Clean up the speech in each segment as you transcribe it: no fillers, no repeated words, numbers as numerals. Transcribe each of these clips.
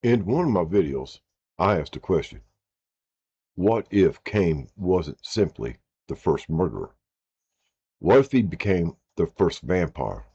In one of my videos, I asked a question. What if Cain wasn't simply the first murderer? What if he became the first vampire?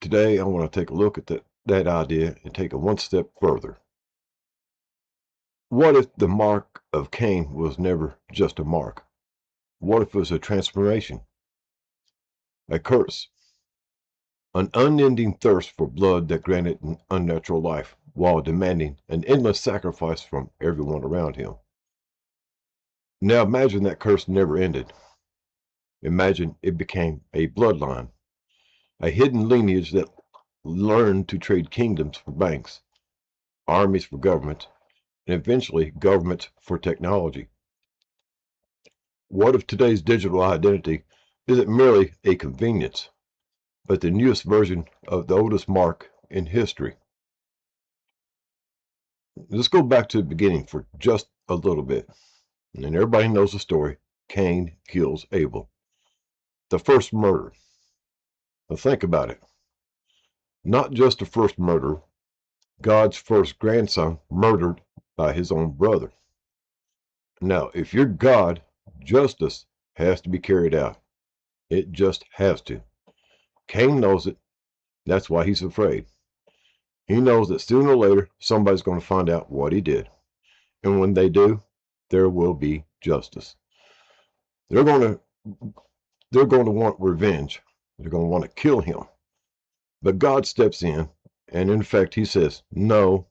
Today, I want to take a look at that idea and take it one step further. What if the mark of Cain was never just a mark? What if it was a transformation, a curse, an unending thirst for blood that granted an unnatural life while demanding an endless sacrifice from everyone around him? Now imagine that curse never ended. Imagine it became a bloodline, a hidden lineage that learned to trade kingdoms for banks, armies for government, and eventually government for technology. What if today's digital identity isn't merely a convenience, but the newest version of the oldest mark in history? Let's go back to the beginning for just a little bit. And everybody knows the story. Cain kills Abel. The first murder. Now think about it. Not just the first murder, God's first grandson murdered by his own brother. Now, if you're God, justice has to be carried out. It just has to. Cain knows it. That's why he's afraid. He knows that sooner or later somebody's going to find out what he did. And when they do, there will be justice. They're going to want revenge. They're going to want to kill him. But God steps in, and in fact, he says, no,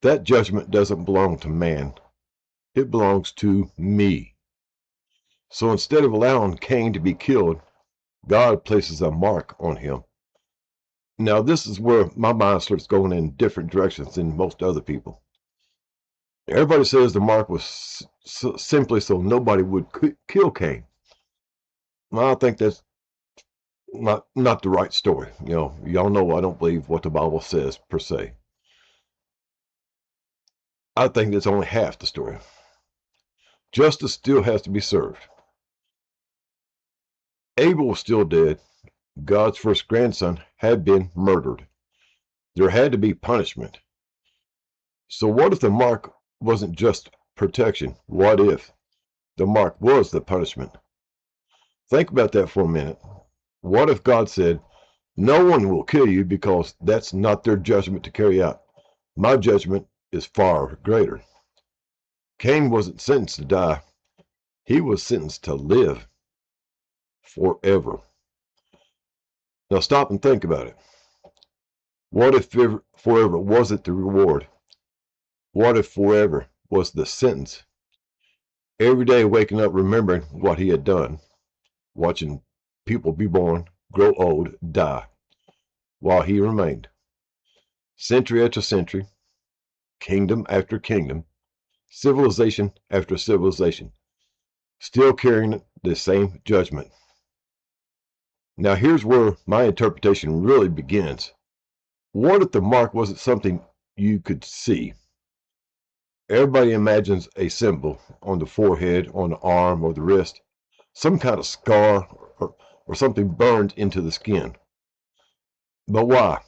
that judgment doesn't belong to man. It belongs to me. So instead of allowing Cain to be killed, God places a mark on him. Now, this is where my mind starts going in different directions than most other people. Everybody says the mark was simply so nobody would kill Cain. Well, I think that's not the right story. Y'all know I don't believe what the Bible says per se. I think that's only half the story. Justice still has to be served. Abel was still dead. God's first grandson had been murdered. There had to be punishment. So what if the mark wasn't just protection? What if the mark was the punishment? Think about that for a minute. What if God said, no one will kill you because that's not their judgment to carry out. My judgment is far greater. Cain wasn't sentenced to die. He was sentenced to live forever. Now stop and think about it. What if forever wasn't the reward? What if forever was the sentence? Every day waking up remembering what he had done, watching people be born, grow old, die, while he remained. Century after century, kingdom after kingdom, civilization after civilization, still carrying the same judgment. Now here's where my interpretation really begins. What if the mark wasn't something you could see? Everybody imagines a symbol on the forehead, on the arm, or the wrist, some kind of scar or something burned into the skin. But why?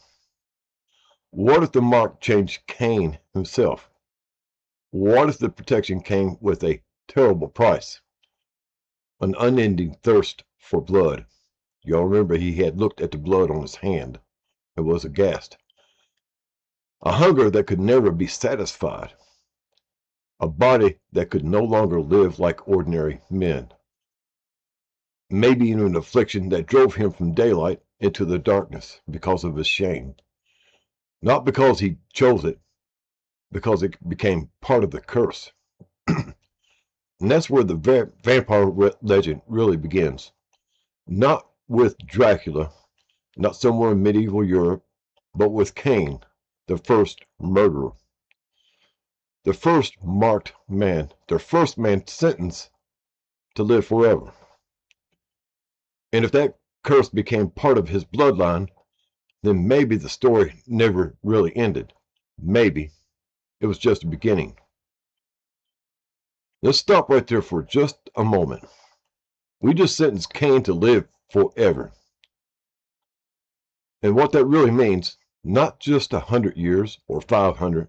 What if the mark changed Cain himself? What if the protection came with a terrible price? An unending thirst for blood. Y'all remember he had looked at the blood on his hand and was aghast. A hunger that could never be satisfied. A body that could no longer live like ordinary men. Maybe even an affliction that drove him from daylight into the darkness because of his shame. Not because he chose it, because it became part of the curse. And that's where the vampire legend really begins. Not with Dracula, not somewhere in medieval Europe, but with Cain, the first murderer. The first marked man, the first man sentenced to live forever. And if that curse became part of his bloodline, then maybe the story never really ended. Maybe it was just a beginning. Let's stop right there for just a moment. We just sentenced Cain to live forever. And what that really means, not just 100 years or 500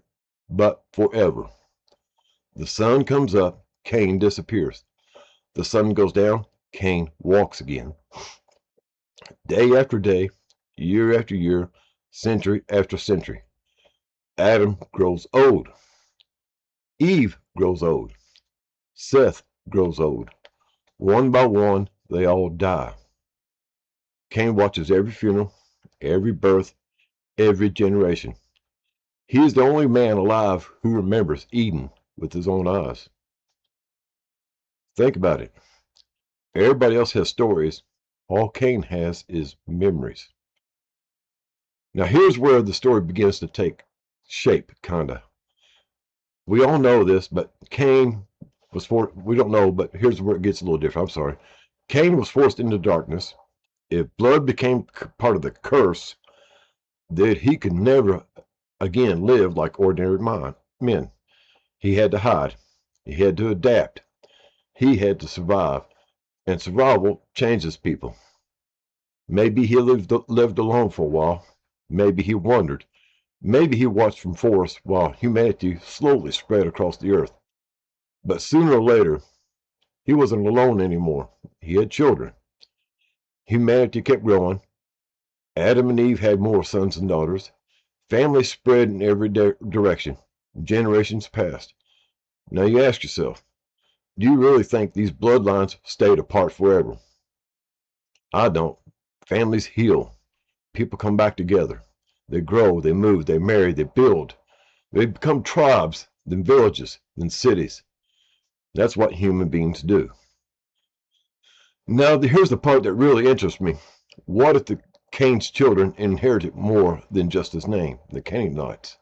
but forever. The sun comes up, Cain disappears. The sun goes down, Cain walks again. Day after day, year after year, century after century. Adam grows old. Eve grows old. Seth grows old. One by one, they all die. Cain watches every funeral, every birth, every generation. He is the only man alive who remembers Eden with his own eyes. Think about it. Everybody else has stories. All Cain has is memories. Now here's where the story begins to take shape, kinda. We all know this, but Cain was we don't know, but here's where it gets a little different. I'm sorry. Cain was forced into darkness. If blood became part of the curse, then he could never again live like ordinary men. He had to hide. He had to adapt. He had to survive. And survival changes people. Maybe he lived alone for a while. Maybe he wandered. Maybe he watched from forests while humanity slowly spread across the earth. But sooner or later, he wasn't alone anymore. He had children. Humanity kept growing. Adam and Eve had more sons and daughters. Families spread in every direction. Generations passed. Now you ask yourself, do you really think these bloodlines stayed apart forever? I don't. Families heal. People come back together. They grow, they move, they marry, they build. They become tribes, then villages, then cities. That's what human beings do. Now, here's the part that really interests me. What if Cain's children inherited more than just his name, the Canaanites?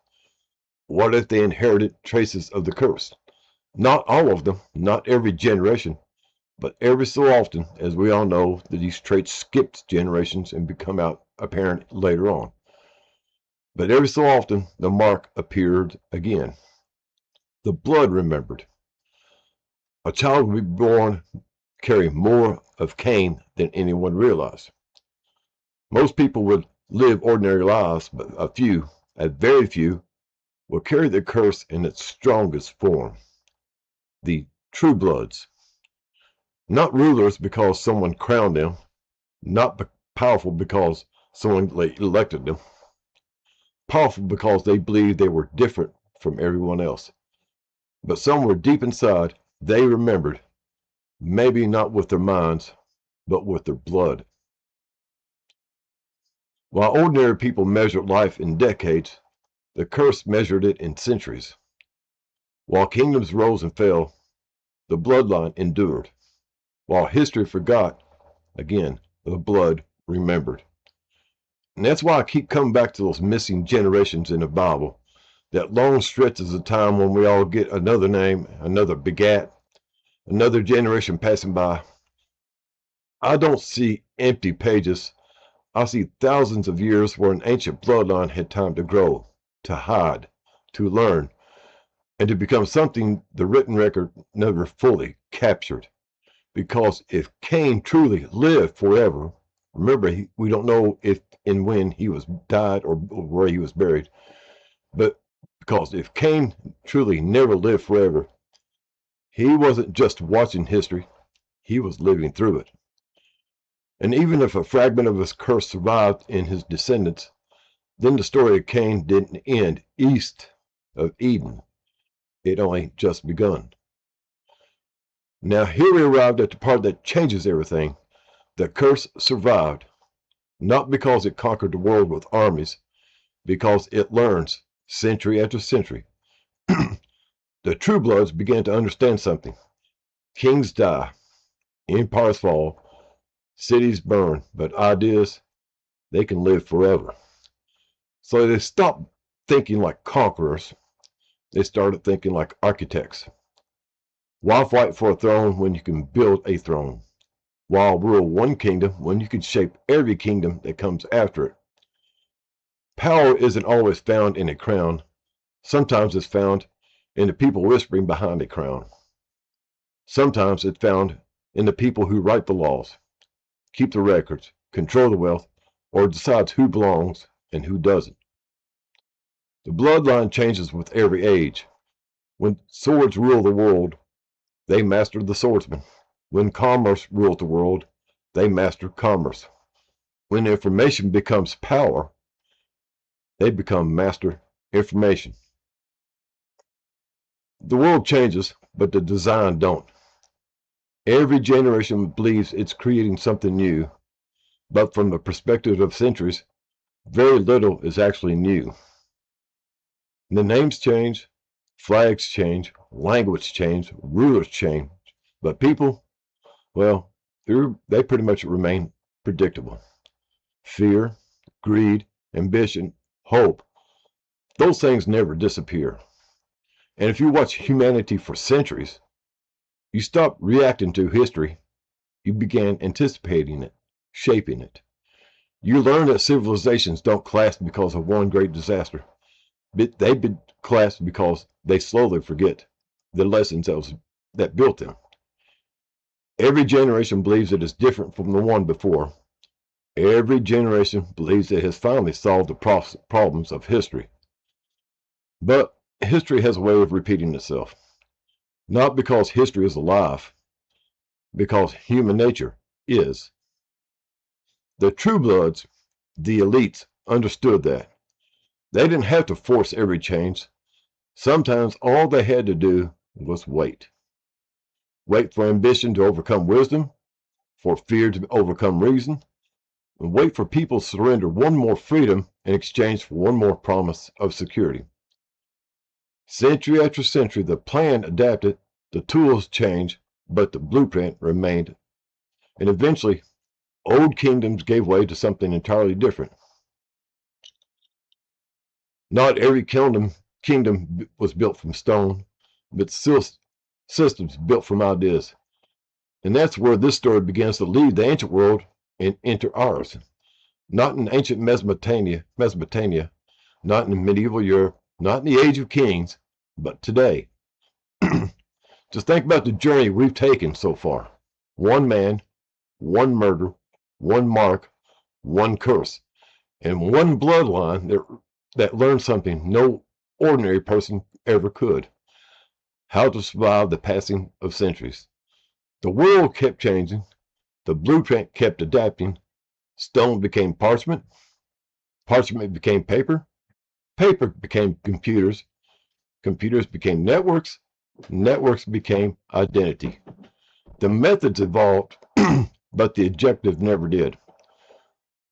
What if they inherited traces of the curse? Not all of them, not every generation, but every so often, as we all know, that these traits skipped generations and become out apparent later on. But every so often, the mark appeared again. The blood remembered. A child will be born carrying more of Cain than anyone realized. Most people would live ordinary lives, but a very few, will carry the curse in its strongest form. The true bloods. Not rulers because someone crowned them, not powerful because someone elected them. Powerful because they believed they were different from everyone else. But somewhere deep inside, they remembered, maybe not with their minds, but with their blood. While ordinary people measured life in decades, the curse measured it in centuries. While kingdoms rose and fell, the bloodline endured. While history forgot, again, the blood remembered. And that's why I keep coming back to those missing generations in the Bible. That long stretches of time when we all get another name, another begat, another generation passing by. I don't see empty pages. I see thousands of years where an ancient bloodline had time to grow, to hide, to learn, and to become something the written record never fully captured. Because if Cain truly lived forever, remember, we don't know if and when he was died or where he was buried, but because if Cain truly never lived forever, he wasn't just watching history, he was living through it. And even if a fragment of his curse survived in his descendants, then the story of Cain didn't end east of Eden. It only just begun. Now here we arrived at the part that changes everything. The curse survived, not because it conquered the world with armies, because it learns century after century. The true bloods began to understand something. Kings die, empires fall, cities burn, but ideas, they can live forever. So they stopped thinking like conquerors. They started thinking like architects. Why fight for a throne when you can build a throne? Why rule one kingdom when you can shape every kingdom that comes after it? Power isn't always found in a crown. Sometimes it's found in the people whispering behind a crown. Sometimes it's found in the people who write the laws, keep the records, control the wealth, or decides who belongs and who doesn't. The bloodline changes with every age. When swords rule the world, they master the swordsman. When commerce rules the world, they master commerce. When information becomes power, they become master information. The world changes, but the design don't. Every generation believes it's creating something new, but from the perspective of centuries, very little is actually new. The names change, flags change, language change, rulers change, but people, well, they pretty much remain predictable. Fear, greed, ambition, hope, those things never disappear. And if you watch humanity for centuries, you stop reacting to history, you began anticipating it, shaping it. You learn that civilizations don't collapse because of one great disaster. They collapse because they slowly forget the lessons that built them. Every generation believes it is different from the one before. Every generation believes it has finally solved the problems of history. But history has a way of repeating itself. Not because history is alive, because human nature is. The true bloods, the elites, understood that. They didn't have to force every change. Sometimes all they had to do was wait. Wait for ambition to overcome wisdom, for fear to overcome reason, and wait for people to surrender one more freedom in exchange for one more promise of security. Century after century, the plan adapted, the tools changed, but the blueprint remained. And eventually, old kingdoms gave way to something entirely different. Not every kingdom was built from stone, but systems built from ideas. And that's where this story begins to leave the ancient world and enter ours. Not in ancient Mesopotamia, not in medieval Europe, not in the age of kings, but today. Just think about the journey we've taken so far. One man, one murder, one mark, one curse, and one bloodline that learned something no ordinary person ever could. How to survive the passing of centuries. The world kept changing. The blueprint kept adapting. Stone became parchment. Parchment became paper. Paper became computers. Computers became networks. Networks became identity. The methods evolved, but the objective never did.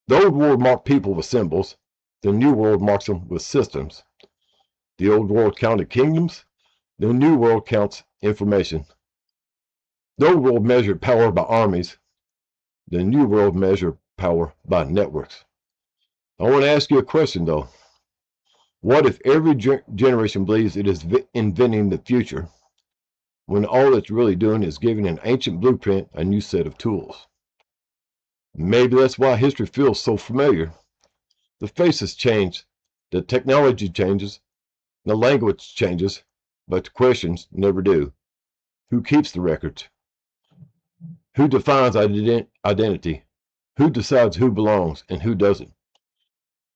The old world marked people with symbols. The new world marks them with systems. The old world counted kingdoms. The new world counts information. The old world measured power by armies. The new world measures power by networks. I want to ask you a question, though. What if every generation believes it is inventing the future, when all it's really doing is giving an ancient blueprint a new set of tools? Maybe that's why history feels so familiar. The faces change, the technology changes, the language changes, but the questions never do. Who keeps the records? Who defines identity? Who decides who belongs and who doesn't?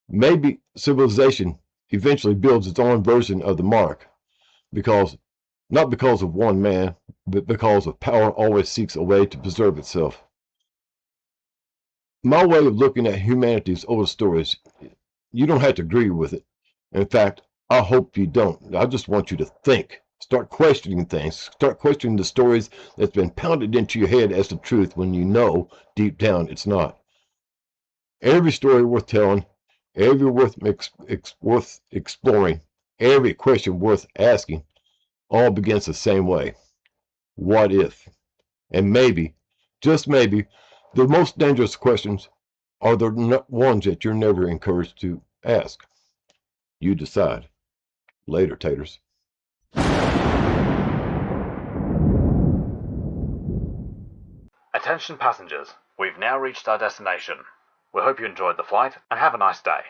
Maybe civilization eventually builds its own version of the mark, not because of one man, but because of power always seeks a way to preserve itself. My way of looking at humanity's old stories, you don't have to agree with it. In fact, I hope you don't. I just want you to think. Start questioning things. Start questioning the stories that's been pounded into your head as the truth when you know deep down it's not. Every story worth telling, every worth exploring, every question worth asking, all begins the same way. What if? And maybe, just maybe, the most dangerous questions are the ones that you're never encouraged to ask. You decide. Later, taters. Attention passengers, we've now reached our destination. We hope you enjoyed the flight and have a nice day.